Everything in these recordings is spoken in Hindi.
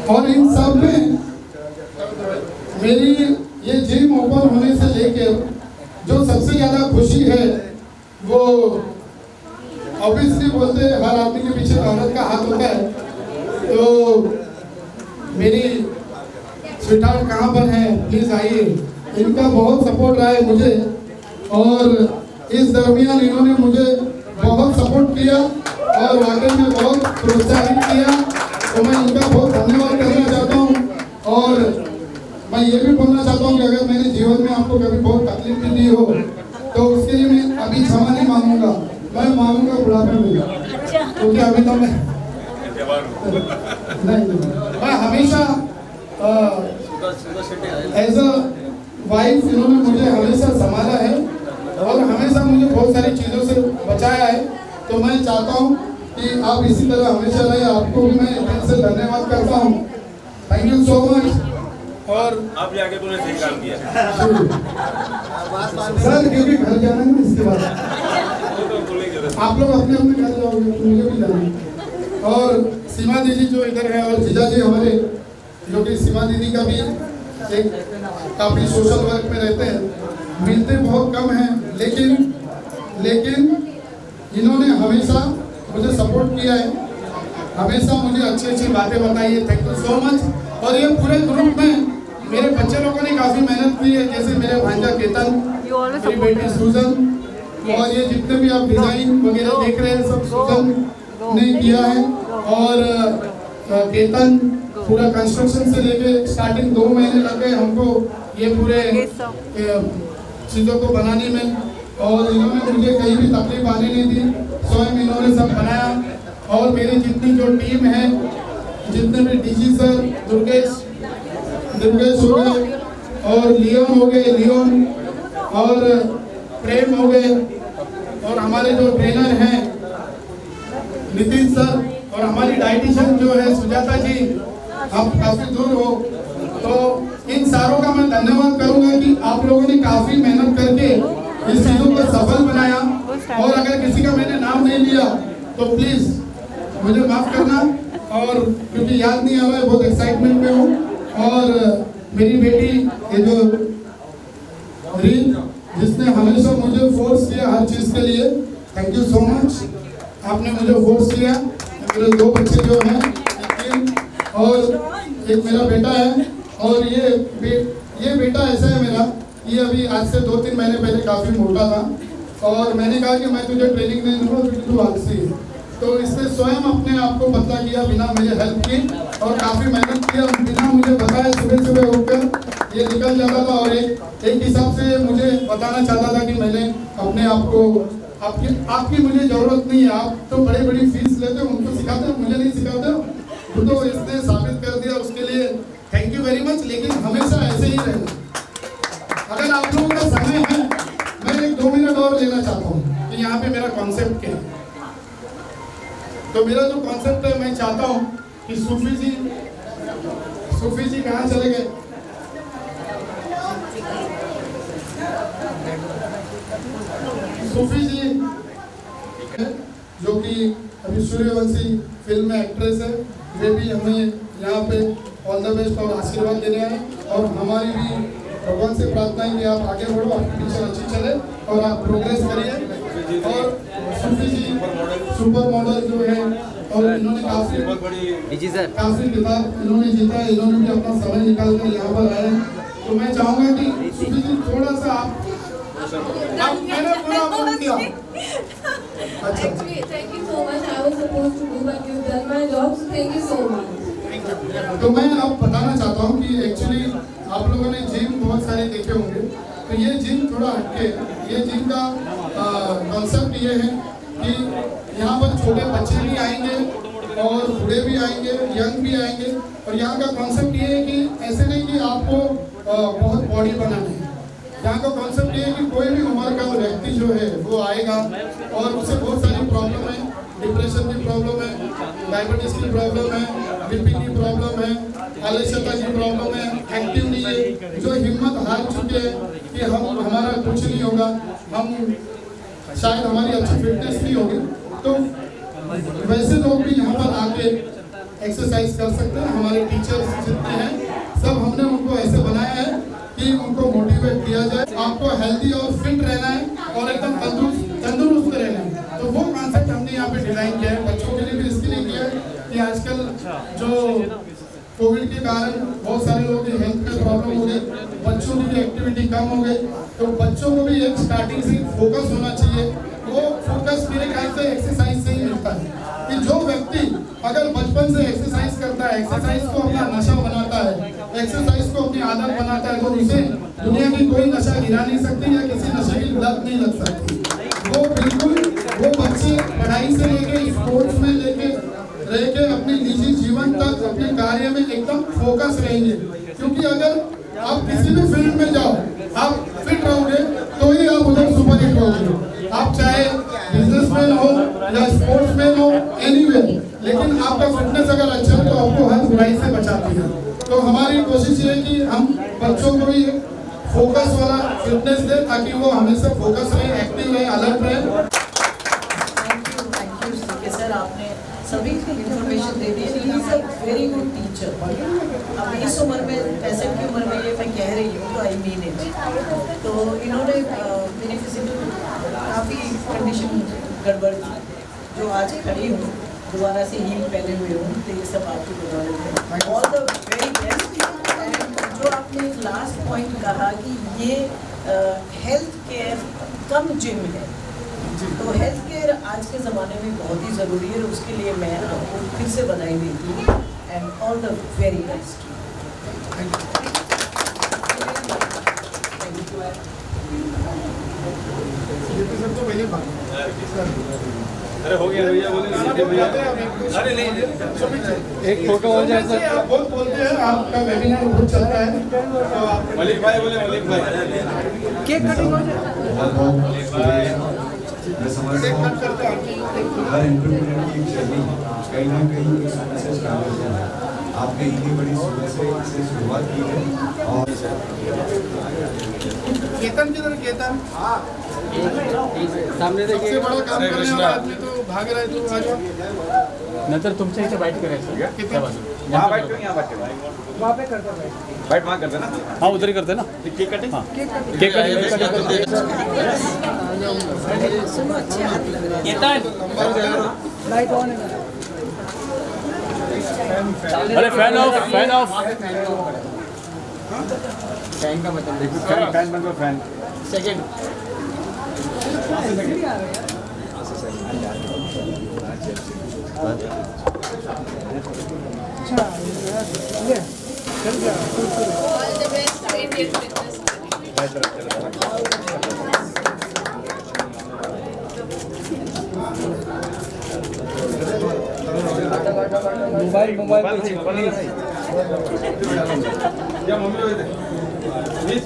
और इन सब में मेरी ये जिम ओपन होने से लेकर जो सबसे ज़्यादा खुशी है वो ऑब्वियसली बोलते हैं हर आदमी के पीछे औरत का हाथ होता है। तो मेरी स्वीटहार्ट कहाँ पर है, प्लीज़ आइए। इनका बहुत सपोर्ट रहा है मुझे और इस दरमियान इन्होंने मुझे बहुत सपोर्ट किया और वाकई में बहुत प्रोत्साहित किया। तो मैं इनका बहुत धन्यवाद करना चाहता हूँ और मैं ये भी बोलना चाहता हूँ कि अगर मेरे जीवन में आपको कभी बहुत तकलीफ भी दी हो तो उसके लिए मैं अभी क्षमा नहीं मांगूंगा, मैं मांगूंगा बुढ़ापे में, क्योंकि अभी तो मैं नहीं, मैं हमेशा एज अ वाइफ इन्होंने मुझे हमेशा संभाला है और हमेशा मुझे बहुत सारी चीज़ों से बचाया है। तो मैं चाहता हूँ कि आप इसी तरह हमेशा रहे। आपको भी मैं दिल से धन्यवाद करता हूँ। Thank you so much. और आप जाके तूने सही काम किया सर, क्योंकि घर जाना है ना, इसके बाद आप लोग अपने अपने घर जाओगे तो मुझे भी जाना है। और सीमा दीदी जो इधर है और जीजा जी हमारे, जो कि सीमा दीदी का भी एक काफ़ी सोशल वर्क में रहते हैं, मिलते बहुत कम हैं, लेकिन इन्होंने हमेशा मुझे सपोर्ट किया है, हमेशा मुझे अच्छी अच्छी बातें बताई है। Thank you so much. और ये पूरे ग्रुप में मेरे बच्चे लोगों ने काफ़ी मेहनत की है, जैसे मेरे भांजा केतन, मेरी बेटी सूजन, और ये जितने भी आप डिज़ाइन वगैरह देख रहे हैं सब सूजन ने किया है। और केतन पूरा कंस्ट्रक्शन से लेके स्टार्टिंग 2 महीने लग गए हमको ये पूरे चीज़ों को बनाने में, और इन्होंने मुझे कहीं भी तकलीफ आने नहीं दी, स्वयं इन्होंने सब बनाया। और मेरी जितनी जो टीम है, जितने भी डीजी सर, दुर्गेश हो गए और लियोन हो गए, लियोन और प्रेम हो गए, और हमारे जो ट्रेनर हैं नितिन सर, और हमारी डाइटिशियन जो है सुजाता जी, आप काफ़ी दूर हो, तो इन सारों का मैं धन्यवाद करूंगा कि आप लोगों ने काफ़ी मेहनत करके इस चीज़ों को सफल बनाया। और अगर किसी का मैंने नाम नहीं लिया तो प्लीज़ मुझे माफ़ करना, और क्योंकि याद नहीं आ रहा है, बहुत एक्साइटमेंट में हूँ। और मेरी बेटी ये जो रीन, जिसने हमेशा मुझे फोर्स किया हर चीज़ के लिए, थैंक यू सो मच। आपने मुझे फोर्स किया। मेरे 2 बच्चे जो हैं, और एक मेरा बेटा है, और ये बेटा ऐसा है मेरा, ये अभी आज से 2-3 महीने पहले काफ़ी मोटा था, और मैंने कहा कि मैं तुझे ट्रेनिंग नहीं दूँगा क्योंकि तू आलसी है। तो इसने स्वयं अपने आप को पतला किया बिना मुझे हेल्प की, और काफ़ी मेहनत किया बिना मुझे बताए। सुबह उठकर ये निकल जाता था, और एक हिसाब से मुझे बताना चाहता था कि मैंने अपने आप को, आपकी मुझे ज़रूरत नहीं है, आप तो बड़ी फीस लेते हो, उनको सिखाते हो, मुझे नहीं सिखाते हो। तो इसने साबित कर दिया, उसके लिए थैंक यू वेरी मच। लेकिन हमेशा ऐसे ही रहना। अगर आप लोगों का समय है, मैं 1-2 मिनट और लेना चाहता हूँ कि यहाँ पे मेरा कॉन्सेप्ट क्या है। तो मेरा जो कॉन्सेप्ट है, मैं चाहता हूँ कि सूफी जी कहाँ चले गए? सूफी जी जो कि अभी सूर्यवंशी फिल्म में एक्ट्रेस है, वे भी हमें यहाँ पे ऑल द बेस्ट और आशीर्वाद देने आए। और हमारी भी भगवान से प्रार्थना है कि आप आगे बढ़ो, आपकी पिक्चर अच्छी चले और आप प्रोग्रेस करिए। और सूफी जी सुपर मॉडल जो है, और इन्होंने काफ़ी खिताब इन्होंने जीता है, इन्होंने भी अपना समय निकाल कर यहाँ पर आए। तो मैं चाहूँगा कि सूफी जी थोड़ा सा मैंने पूरा बोल दिया। अच्छा, thank you so much. I was supposed to do but you done my job, so thank you so much. तो मैं अब बताना चाहता हूँ कि एक्चुअली आप लोगों ने जिम बहुत सारे देखे होंगे, तो ये जिम थोड़ा हटके। ये जिम का कॉन्सेप्ट ये है कि यहाँ पर छोटे बच्चे भी आएंगे और बूढ़े भी आएंगे, यंग भी आएंगे। और यहाँ का कॉन्सेप्ट ये है कि ऐसे नहीं कि आपको बहुत बॉडी बनानी है। यहाँ का कॉन्सेप्ट ये है कि कोई भी उम्र का व्यक्ति जो है वो आएगा, और उससे बहुत सारी प्रॉब्लम है, डिप्रेशन की प्रॉब्लम है, डायबिटीज़ की प्रॉब्लम है, बीपी की प्रॉब्लम है, आलस्यता की प्रॉब्लम है, एक्टिव नहीं है, जो हिम्मत हार चुके हैं कि हमारा कुछ नहीं होगा, हम शायद हमारी अच्छी फिटनेस नहीं होगी। तो वैसे लोग भी यहाँ पर आके एक्सरसाइज कर सकते हैं। हमारे टीचर्स जितने हैं सब हमने उनको ऐसे बनाया है कि उनको मोटिवेट किया जाए। आपको हेल्दी और फिट रहना है और एकदम तंदुरुस्त रहना है, तो वो कॉन्सेप्ट हमने यहाँ पे डिजाइन किया है। बच्चों के लिए भी इसके लिए किया है कि आजकल जो कोविड के कारण बहुत सारे लोगों की हेल्थ में प्रॉब्लम हो गई, बच्चों की भी एक्टिविटी कम हो गई, तो बच्चों को भी एक स्टार्टिंग से फोकस होना चाहिए। वो फोकस मेरे ख्याल से एक्सरसाइज से ही मिलता है कि जो व्यक्ति अगर बचपन से एक्सरसाइज करता है, एक्सरसाइज को अपना नशा बनाता है, एक्सरसाइज को अपनी आदत बनाता है, तो उसे दुनिया की कोई नशा गिरा नहीं सकती या किसी नशे की लत नहीं लग सकती। वो बिल्कुल वो बच्चे पढ़ाई से लेके स्पोर्ट्स में लेके अपने निजी जीवन तक अपने कार्य में एकदम फोकस रहेंगे। क्योंकि अगर आप किसी भी फील्ड में जाओ, आप फिट रहोगे तो ही आप उधर सुपर हिट रहोगे। आप चाहे बिजनेसमैन हो या स्पोर्ट्समैन हो, एनीवेयर, लेकिन आपका फिटनेस अगर अच्छा है तो आपको हर बुराई से बचाती है। तो हमारी कोशिश ये है कि हम बच्चों को भी फोकस वाला फिटनेस दें ताकि वो हमेशा फोकस रहे, एक्टिव रहे, अलर्ट रहे। थैंक यू सर, आपने सभी information they the. He is a very good teacher. अब इस उम्र में 65 की उम्र में ये मैं कह रही हूँ तो आई मीन इट। तो इन्होंने मेरी फिजिकल काफ़ी कंडीशन गड़बड़ थी, जो आज खड़ी हूँ दोबारा से हील पहने हुए हूँ, तो ये सब आपकी बदौलत है। All the very best. And जो आपने लास्ट पॉइंट कहा कि ये हेल्थ केयर कम जिम है, तो हेल्थ केयर आज के ज़माने में बहुत ही ज़रूरी है। उसके लिए मैं आपको फिर से बधाई देती हूँ and all the very best. अरे हो गया भैया, अरे नहीं, एक फोटो हो जाए सर। आप बहुत बोलते हैं, आपका वेबिनार बहुत चलता है, तो आप मलिक भाई बोले, मलिक भाई केक कटिंग हो जाए। मैं समझता हूँ हर एंटरप्रेन्योर की जर्नी कहीं ना कहीं एक सुबह से स्टार्ट होती है। आपने इतनी बड़ी सुबह से शुरुआत की है। और केतन किधर, केतन सामने सबसे बड़ा काम करने वाला आदमी तो भाग रहा है, तो आ जाओ। नंतर तुमच्या इथे बाईट करायचं कितना यहाँ बैठ कर, यहाँ बैठ कर, वहाँ पे करते हैं। बैठ वहाँ करते ना। हाँ उधर ही करते ना केक कटिंग, हाँ केक कटिंग सुनो, अच्छे हाथ लग रहे हैं। लाइट ऑन है। अरे fan of, fan of. Fan का मतलब फैन बन गया, fan second All the best to Indian fitness. Mobile पे चिपकनी या मम्मी लोग थे प्लीज।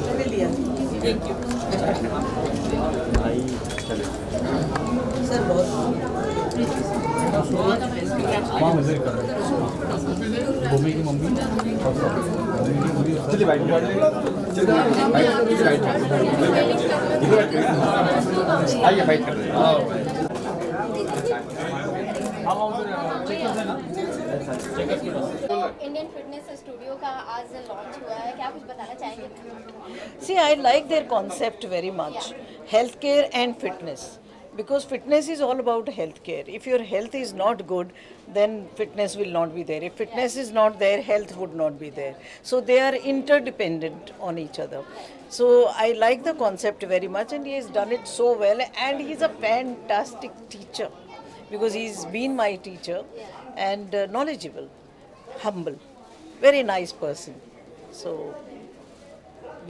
मैंने लिया। थैंक यू सर, बहुत वहाँ विजिट कर रहे हैं भूमि की मम्मी चलिए बैठ आइए, बैठ कर रहे हैं। इंडियन फिटनेस स्टूडियो का आज लॉन्च हुआ है, क्या कुछ बताना चाहेंगे? See, I like their concept very much. Healthcare and fitness. Because fitness is all about healthcare. If your health is not good, then fitness will not be there. If fitness is not there, health would not be there. So they are interdependent on each other. So I like the concept very much, and he has done it so well. And he's a fantastic teacher because he's been my teacher and knowledgeable, humble, very nice person. So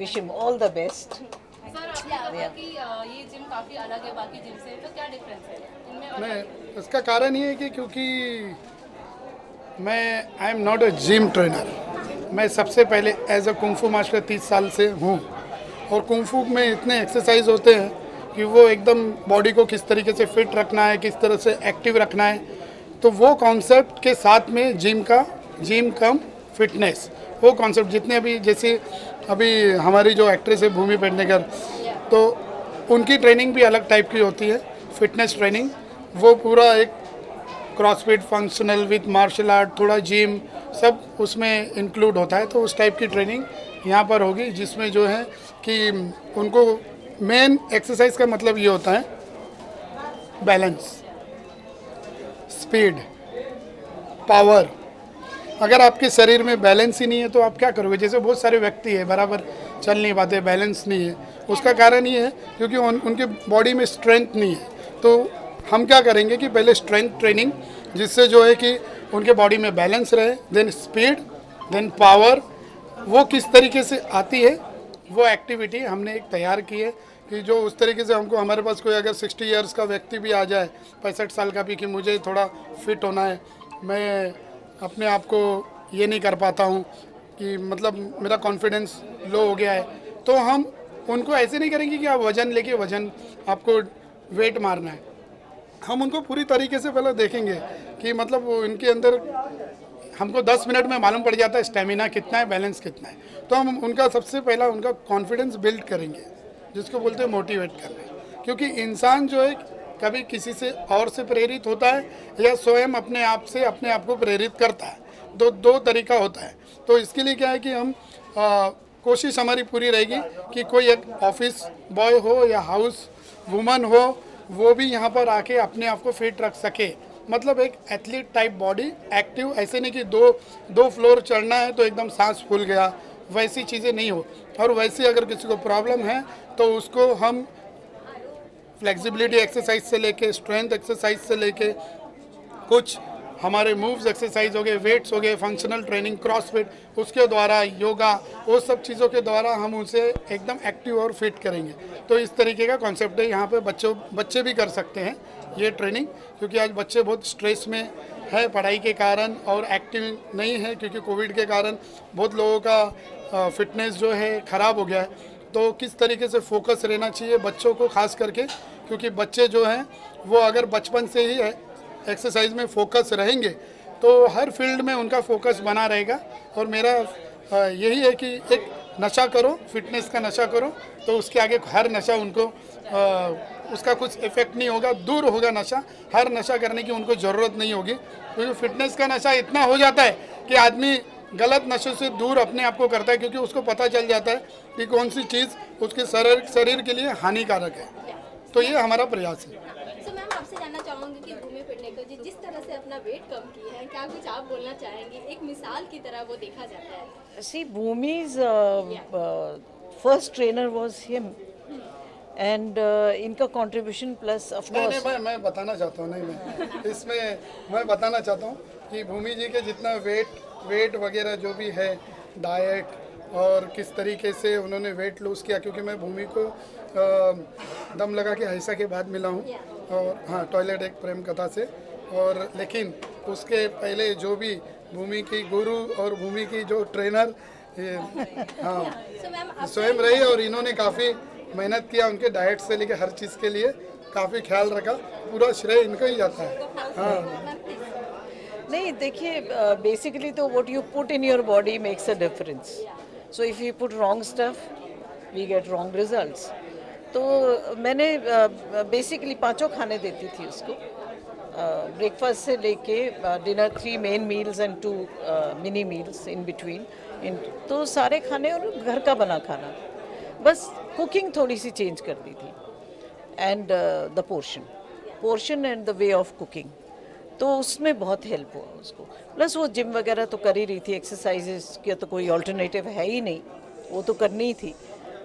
wish him all the best. Sir आपने कहा कि ये जिम काफ़ी अलग है बाकी जिम से, तो क्या डिफरेंस है इनमें? और मैं उसका कारण ये है कि क्योंकि मैं I am not a gym trainer. मैं सबसे पहले एज अ कुंफू मास्टर 30 साल से हूँ, और कुंफू में इतने एक्सरसाइज होते हैं कि वो एकदम बॉडी को किस तरीके से फिट रखना है, किस तरह से एक्टिव रखना है, तो वो कॉन्सेप्ट के साथ में जिम कम फिटनेस, वो कॉन्सेप्ट जितने अभी जैसे अभी हमारी जो एक्ट्रेस है भूमि पेडनेकर, तो उनकी ट्रेनिंग भी अलग टाइप की होती है, फिटनेस ट्रेनिंग, वो पूरा एक CrossFit functional with martial art, थोड़ा जिम, सब उसमें इंक्लूड होता है। तो उस टाइप की ट्रेनिंग यहाँ पर होगी, जिसमें जो है कि उनको मेन एक्सरसाइज का मतलब ये होता है बैलेंस, स्पीड, पावर। अगर आपके शरीर में बैलेंस ही नहीं है तो आप क्या करोगे? जैसे बहुत सारे व्यक्ति है बराबर चल नहीं पाते, बैलेंस नहीं है, उसका कारण ये है क्योंकि उनके बॉडी में स्ट्रेंथ नहीं है। तो हम क्या करेंगे कि पहले स्ट्रेंथ ट्रेनिंग, जिससे जो है कि उनके बॉडी में बैलेंस रहे, देन स्पीड, देन पावर, वो किस तरीके से आती है वो एक्टिविटी हमने एक तैयार की है कि जो उस तरीके से हमको, हमारे पास कोई अगर 60 इयर्स का व्यक्ति भी आ जाए, 65 साल का भी, कि मुझे थोड़ा फिट होना है, मैं अपने आप को ये नहीं कर पाता हूँ कि मतलब मेरा कॉन्फिडेंस लो हो गया है, तो हम उनको ऐसे नहीं करेंगे कि आप वज़न लेके वज़न आपको वेट मारना है। हम उनको पूरी तरीके से पहले देखेंगे कि मतलब इनके अंदर हमको 10 मिनट में मालूम पड़ जाता है स्टेमिना कितना है, बैलेंस कितना है। तो हम उनका सबसे पहला उनका कॉन्फिडेंस बिल्ड करेंगे, जिसको बोलते हैं मोटिवेट करना। क्योंकि इंसान जो है कभी किसी से और से प्रेरित होता है या स्वयं अपने आप से अपने आप को प्रेरित करता है, दो तरीका होता है। तो इसके लिए क्या है कि हम कोशिश हमारी पूरी रहेगी कि कोई एक ऑफिस बॉय हो या हाउस वुमन हो, वो भी यहाँ पर आके अपने आप को फिट रख सके। मतलब एक एथलीट टाइप बॉडी, एक्टिव, ऐसे नहीं कि दो फ्लोर चढ़ना है तो एकदम सांस फूल गया, वैसी चीज़ें नहीं हो। और वैसे अगर किसी को प्रॉब्लम है तो उसको हम फ्लेक्सिबिलिटी एक्सरसाइज से लेके, स्ट्रेंथ एक्सरसाइज से लेके, कुछ हमारे मूव्स एक्सरसाइज हो गए, वेट्स हो गए, फंक्शनल ट्रेनिंग, क्रॉसफिट, उसके द्वारा योगा, वो सब चीज़ों के द्वारा हम उसे एकदम एक्टिव और फिट करेंगे। तो इस तरीके का कॉन्सेप्ट है। यहाँ पे बच्चे भी कर सकते हैं ये ट्रेनिंग, क्योंकि आज बच्चे बहुत स्ट्रेस में है पढ़ाई के कारण और एक्टिव नहीं है, क्योंकि कोविड के कारण बहुत लोगों का फिटनेस जो है ख़राब हो गया है। तो किस तरीके से फोकस रहना चाहिए बच्चों को खास करके, क्योंकि बच्चे जो हैं वो अगर बचपन से ही एक्सरसाइज में फोकस रहेंगे तो हर फील्ड में उनका फोकस बना रहेगा। और मेरा यही है कि एक नशा करो, फिटनेस का नशा करो, तो उसके आगे हर नशा उनको उसका कुछ इफेक्ट नहीं होगा, दूर होगा नशा। हर नशा करने की उनको ज़रूरत नहीं होगी, क्योंकि फिटनेस का नशा इतना हो जाता है कि आदमी गलत नशे से दूर अपने आप को करता है, क्योंकि उसको पता चल जाता है कि कौन सी चीज़ उसके शरीर के लिए हानिकारक है। तो ये हमारा प्रयास है। सो मैम, आपसे जानना चाहूँगी कि भूमि पेडनेकर जी जिस तरह से अपना वेट कम किए हैं, क्या कुछ आप बोलना चाहेंगे? एक मिसाल की तरह वो देखा जाता है। See, Bhumi's first trainer was him, and इनका contribution plus of course. नहीं, मैं बताना चाहता हूँ, इसमें मैं बताना चाहता हूँ कि भूमि जी के जितना वेट वगैरह जो भी है, डाइट और किस तरीके से उन्होंने वेट लूज़ किया, क्योंकि मैं भूमि को दम लगा के ऐसा के बाद मिला हूँ, और हाँ, टॉयलेट एक प्रेम कथा से। और लेकिन उसके पहले जो भी भूमि की गुरु और भूमि की जो ट्रेनर हाँ स्वयं रही, और इन्होंने काफ़ी मेहनत किया, उनके डाइट से लेके हर चीज़ के लिए काफ़ी ख्याल रखा, पूरा श्रेय इनको ही जाता है। हाँ नहीं, देखिए, बेसिकली तो what you put in your body makes a difference. So if you put wrong stuff we get wrong results. तो मैंने बेसिकली 5 खाने देती थी उसको, ब्रेकफास्ट से लेके dinner, 3 main meals and 2 mini meals in between. तो सारे खाने और घर का बना खाना, बस कुकिंग थोड़ी सी चेंज कर दी थी, and the portion and the way of cooking, तो उसमें बहुत हेल्प हुआ उसको। प्लस वो जिम वगैरह तो कर ही रही थी, एक्सरसाइजेस का तो कोई ऑल्टरनेटिव है ही नहीं, वो तो करनी ही थी।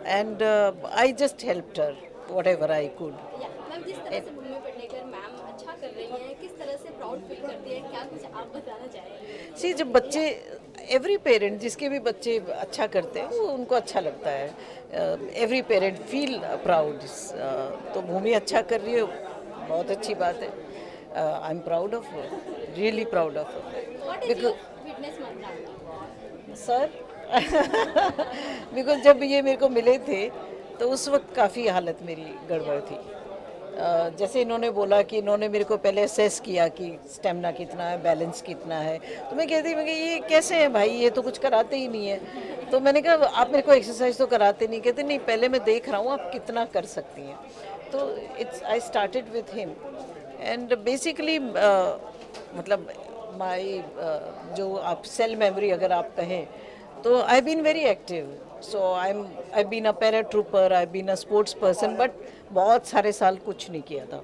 And I just helped her what ever I could. Ma'am, जिस तरह से भूमि पेडनेकर मैम अच्छा कर रही हैं, किस तरह से प्राउड फील करती है, क्या कुछ आप बताना चाहेंगे? सी, जब बच्चे, एवरी पेरेंट जिसके भी बच्चे अच्छा करते हैं वो उनको अच्छा लगता है, एवरी पेरेंट फील प्राउड। तो भूमि अच्छा कर रही है, बहुत अच्छी बात है। I am proud of her, really proud of her. What is your fitness mantra? Sir because जब ये मेरे को मिले थे तो उस वक्त काफ़ी हालत मेरी गड़बड़ थी। जैसे इन्होंने बोला कि इन्होंने मेरे को पहले असेस किया कि स्टेमिना कितना है, बैलेंस कितना है, तो मैं कहती ये कैसे है भाई, ये तो कुछ कराते ही नहीं है। तो मैंने कहा आप मेरे को एक्सरसाइज तो कराते नहीं। कहते नहीं, पहले मैं देख रहा हूँ आप कितना कर सकती हैं। तो I started with him and basically मतलब माई जो आप सेल मेमोरी अगर आप कहें तो I been very active. So I been a paratrooper, I been a sports person, but बहुत सारे साल कुछ नहीं किया था।